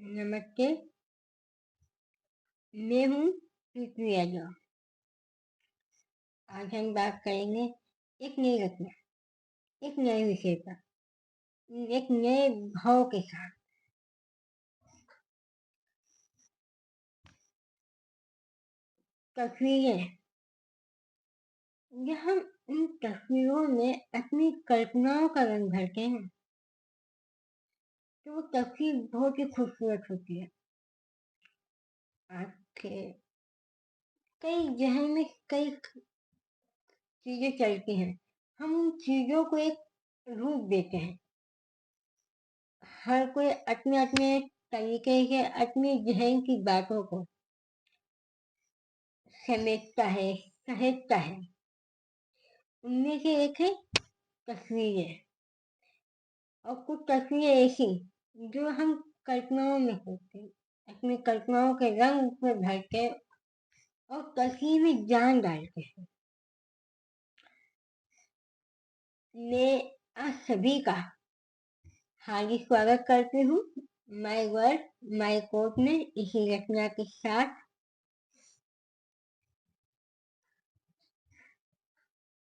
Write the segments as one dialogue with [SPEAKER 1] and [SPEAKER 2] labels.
[SPEAKER 1] नमस्ते। मैं हूँ पृथ्वी यादव। आज हम बात करेंगे एक नई रचना, एक नए विषय पर, एक नए भाव के साथ। तस्वीरें। जब हम इन तस्वीरों में अपनी कल्पनाओं का रंग भरते हैं तो वो तस्वीर बहुत ही खूबसूरत होती है। आपके कई जहन में कई चीजें चलती हैं। हम उन चीजों को एक रूप देते हैं। हर कोई अपने अपने तरीके से अपने जहन की बातों को समेटता है, सहेजता है। उनमें से एक है तस्वीरें। और कुछ तस्वीरें ऐसी जो हम कल्पनाओं में होते हैं, अपनी कल्पनाओं के रंग में भरते और तस्वीर में जान डालते हैं। मैं आप सभी का हार्दिक स्वागत करती हूँ माय वर्ड माय कोट में, इसी रचना के साथ।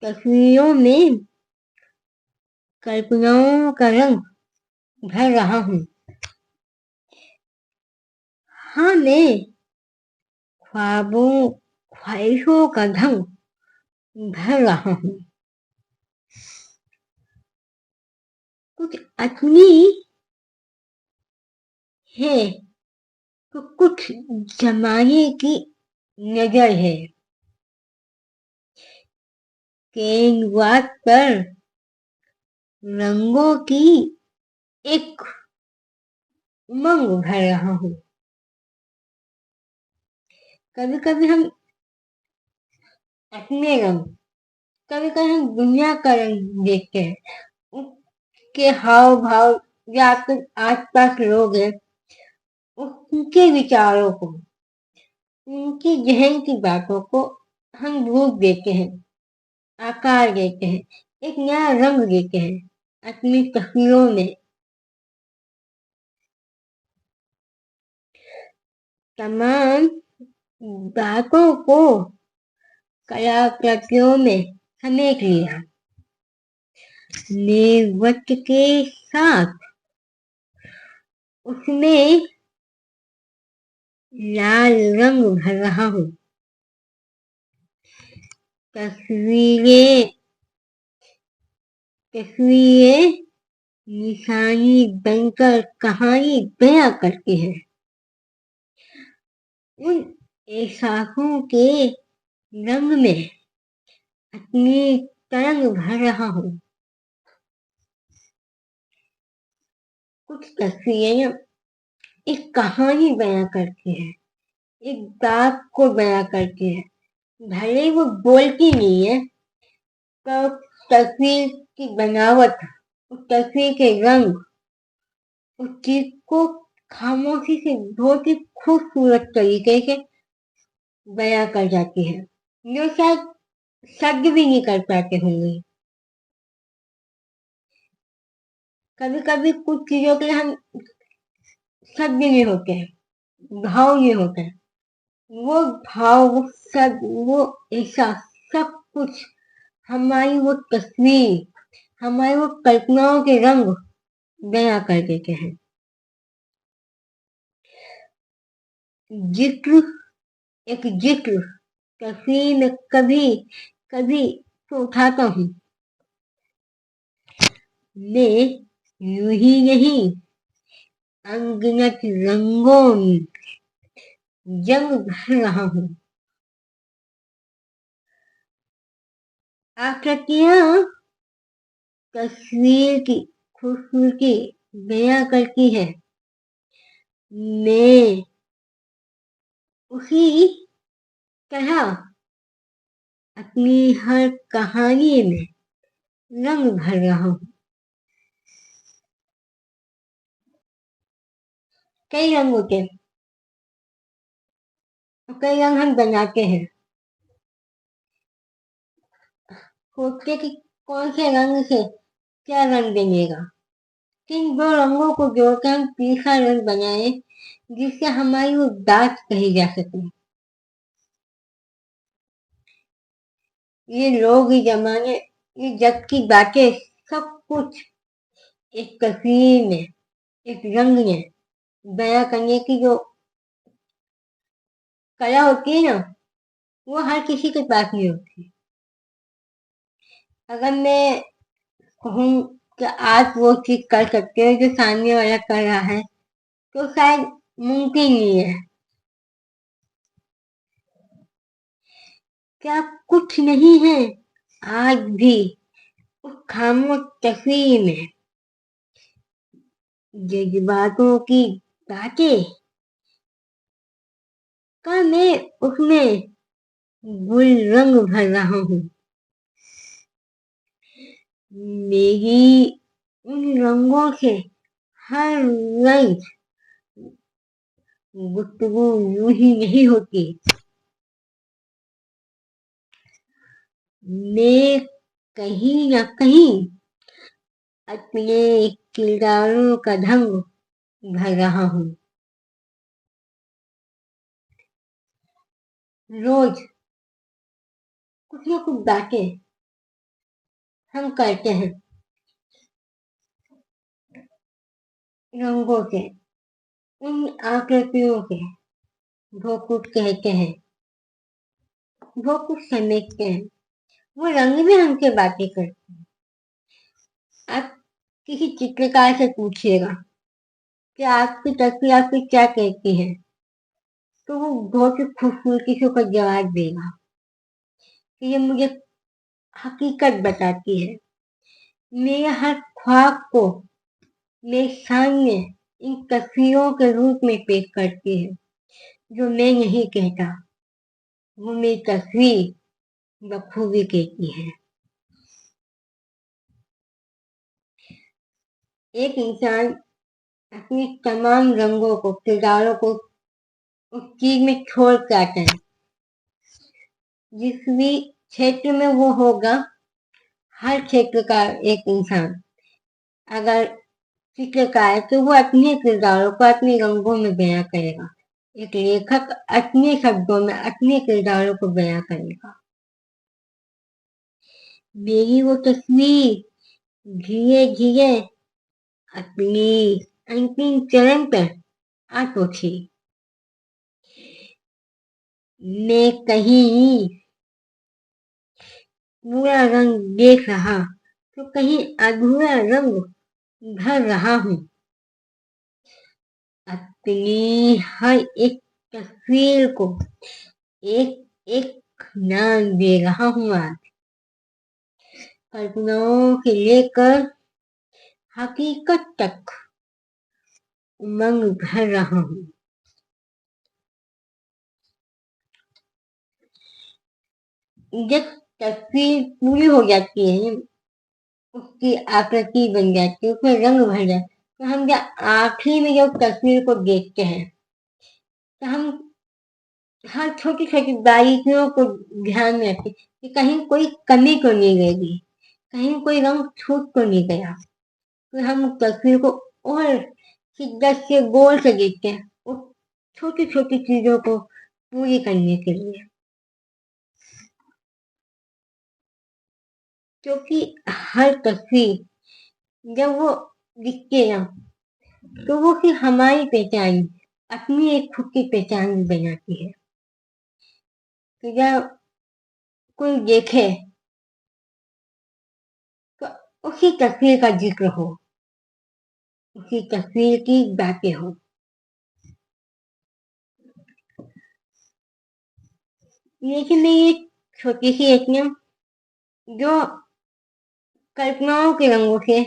[SPEAKER 1] तस्वीरों में कल्पनाओं का रंग भर रहा हूँ। हाँ, मैं ख्वाबों ख्वाहिशों का ढंग भर रहा हूँ। कुछ अपनी है तो कुछ जमाने की नजर है। कैनवास पर रंगों की एक उमंग भर रहा हूँ। कभी कभी हम अपने रंग, कभी कभी हम दुनिया का रंग देखते हैं। उसके हाव भाव या आपके आसपास लोग हैं, उनके विचारों को, उनकी जहन की बातों को हम रूप देते हैं, आकार देते हैं, एक नया रंग देते हैं अपनी तस्वीरों में। तमाम बातों को कलाकृतियों में समेट लिया। मैं वक्त के साथ उसमें लाल रंग भर रहा हूँ। तस्वीरें तस्वीरें निशानी बनकर कहानी बयां करती है। उन एहसासों के रंग में अपनी तरंग भर रहा हूँ। कुछ तस्वीरें एक कहानी बयां करती है, एक बात को बयां करती है। भले ही वो बोलती नहीं है, तो तस्वीर की बनावट, उस तस्वीर के रंग उस चीज को खामोशी से बहुत ही खूबसूरत तरीके से बयां कर जाती है, जो शायद शब्द भी नहीं कर पाते होंगे। कभी कभी कुछ चीजों के लिए हम शब्द नहीं होते हैं, भाव नहीं होते हैं। वो भाव, वो शब्द, वो एहसास, सब कुछ हमारी वो तस्वीर, हमारी वो कल्पनाओं के रंग बयां कर देते हैं। जिक्र, एक जिक्र तस्वीर में कभी कभी तो उठाता हूँ। मैं यूं ही नहीं, अनगिनत रंगों में जंग भर रहा हूँ। आकृतियां तस्वीर की खूबसूरती बयां करती है। मैं उसी तरह अपनी हर कहानी में रंग भर रहा हूँ। कई रंग होते हैं और कई रंग हम बनाते हैं। सोचते कि कौन से रंग से क्या रंग बनेगा, किन दो रंगों को जोड़कर हम तीसरा रंग बनाए जिससे हमारी वो दाद कही जा सके। ये लोग, ये जमाने, ये जग की बातें, सब कुछ एक तस्वीर में, एक रंग में बयां करने की जो कला होती है ना, वो हर किसी के पास नहीं होती। अगर मैं कहूँ कि आप वो चीज कर सकते हो जो सामने वाला कर रहा है, तो शायद मुमकिन नहीं है। क्या कुछ नहीं है आज भी उस खामोश तस्वीर में? जज्बातों की बातें का मैं उसमें गुल रंग भर रहा हूँ। मेरी उन रंगों से हर रंग गुफ्तगू यूं ही नहीं होती। मैं कहीं न कहीं अपने किरदारों का ढंग भर रहा हूँ। रोज कुछ न कुछ बातें हम करते हैं रंगों से, उन आकृतियों से। वो कुछ कहते हैं, वो कुछ समझते हैं, वो रंग भी हमसे बातें करते हैं। आप किसी चित्रकार से पूछिएगा कि आपकी तस्वीर आपकी क्या कहती है, तो वो बहुत ही खूबसूरती से उसका जवाब देगा कि ये मुझे हकीकत बताती है। मेरे हर ख्वाब को मेरे सामने इन तस्वीरों के रूप में पेश करती है। जो मैं नहीं कहता, वो मेरी तस्वीर बखूबी कहती है। एक इंसान अपनी तमाम रंगों को, किरदारों को उस चीज में छोड़ के आता है। जिस भी क्षेत्र में वो होगा, हर क्षेत्र का एक इंसान अगर चित्रकार है तो वो अपने किरदारों को अपने रंगों में बयां करेगा। एक लेखक अपने शब्दों में अपने किरदारों को बयां करेगा। मेरी वो तस्वीर धीरे धीरे अपनी अंतिम चरण पर आ पहुंची। मैं कहीं पूरा रंग देख रहा तो कहीं अधूरा रंग भर रहा हूँ। अपनी हर एक तस्वीर को एक एक नाम दे रहा हूँ आज। कल्पनाओं से लेकर हकीकत तक उमंग भर रहा हूँ। जब तस्वीर पूरी हो जाती है, उसकी आकृति बन जाती है, उसमें रंग भर जाता है, तो हम जब आखिरी में जब तस्वीर को देखते हैं, तो हम हर छोटी छोटी बारीकियों को ध्यान में रखें कि कहीं कोई कमी तो नहीं रहेगी, कहीं कोई रंग छूट तो नहीं गया। तो हम तस्वीर को और शिद्दत से गौर से देखते हैं उस छोटी छोटी चीजों को पूरी करने के लिए। क्योंकि हर तस्वीर जब वो दिखती है ना, तो वो फिर हमारी पहचान, अपनी एक खुद की पहचान बनाती है। तो जब कोई देखे तो उसी तस्वीर का जिक्र हो, उसी तस्वीर की बातें हो। लेकिन मैं ये छोटी सी रचना जो कल्पनाओं के रंगों से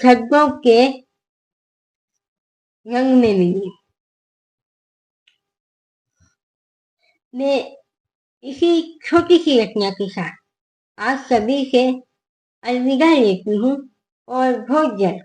[SPEAKER 1] शब्दों के रंग में मिली, मैं इसी छोटी सी रचना के साथ आज सभी से अलविदा लेती हूँ और बहुत जल्द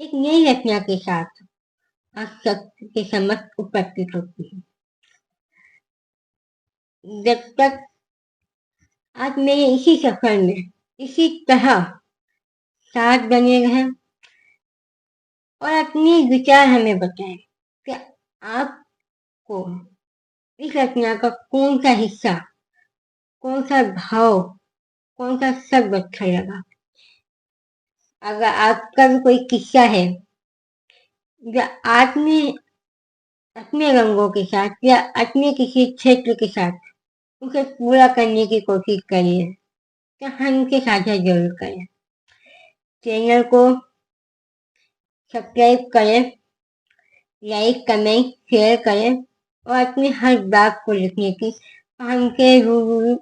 [SPEAKER 1] एक नई रचना के साथ आप सबके समक्ष उपस्थित होती हूँ। जब तक आप मेरे इसी सफर में इसी तरह साथ बने रहें और अपने विचार हमें बताएं। कि आपको इस रचना का कौन सा हिस्सा, कौन सा भाव, कौन सा शब्द अच्छा लगा। अगर आपका भी कोई किस्सा है या आपने अपने रंगों के साथ या अपने किसी क्षेत्र के साथ उसे पूरा करने की कोशिश करी है तो हमसे साझा जरूर करें। चैनल को सब्सक्राइब करें, लाइक कमेंट शेयर करें और अपनी हर बात को लिखने की, हमसे रूबरू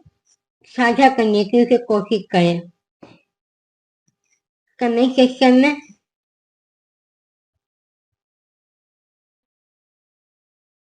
[SPEAKER 1] साझा करने की उसे कोशिश करें। कमेंट सेक्शन में